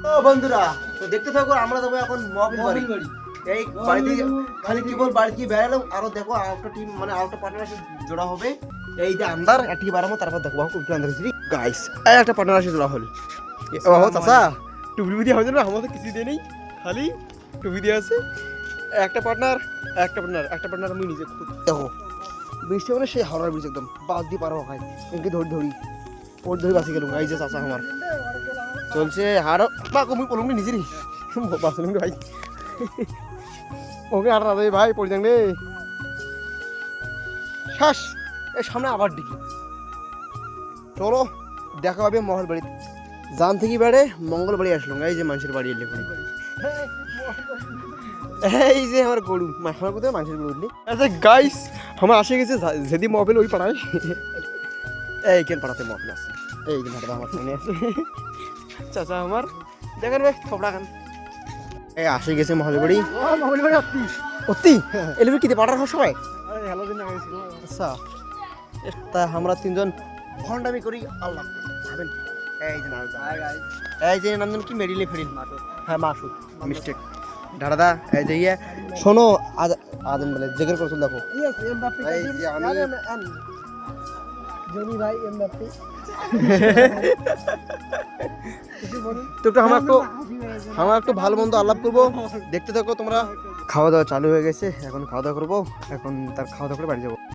ও বন্ধুরা, তো দেখতে থাকো, আমরা যাবো এখন মহবিল বাড়ি। এই বাড়িতে খালি কেবল বাড়ি কি বেড়ালাম, আরো দেখো আরেকটা টিম মানে আরেকটা পার্টনারশিপ জোড়া হবে। এই যে আন্দার একটি বাড়াবো, তারপর দেখো কোন আন্দার গাইস এই একটা পার্টনারশিপ জোড়া হল। ও চাচা টুপি দিয়ে হবে না, আমাদের কিছু দিয়ে নেই, খালি টুপি দিয়ে আছে। একটা পার্টনার আমি নিজে দেখো বৃষ্টি মানে সেই হাওড়ার ব্রিজ একদম বাদ দিয়ে পারো খাই একে ধরি ওর ধরে বাঁচি গেল। এই যে চাচা আমার চলছে হারো বা কমি পড়ুন নিজেরই বাঁচলুম ভাই, ওকে হাঁটা দাদা ভাই পড়ে যান রে শ্বাস। এর সামনে আবার ডিকি, চলো দেখা হবে মহল বাড়িতে। জান থেকে বেড়ে মঙ্গল বাড়ি আসলাম। এই যে মানুষের বাড়ি এলে এই যে আমার গরু আমার কোথায় মানুষের গরু উঠলি। আচ্ছা গাইস আমার আসে গেছে যেদি মহফিল ওই পাড়ায়, এইখান পাড়াতে মহফিল আছে। এই যে ভাড়া আমার সামনে আছে চাচা আমার, দেখেন ভাই থপড়া খান। এই আসে গেছে মহল বাড়ি। অতি এলিবি কি পাড়ার হয় সবাই। আচ্ছা তা আমরা তিনজন ভন্ডামি করি আল্লাহ ভাবেন। এই যে নামজন কি মেরিলে ফেরিল, হ্যাঁ মাসুদ মিস্টেক দাদা। এই যে ইয়ে শোনো আদম বলে জেগের করে দেখো এই যে আমি জনি ভাই এমবাপ্পে তো আমরা একটু ভালো মন্দ আলাপ করবো, দেখতে থাকো তোমরা। খাওয়া দাওয়া চালু হয়ে গেছে, এখন খাওয়া দাওয়া করবো, এখন তার খাওয়া দাওয়া করে বাড়ি যাবো।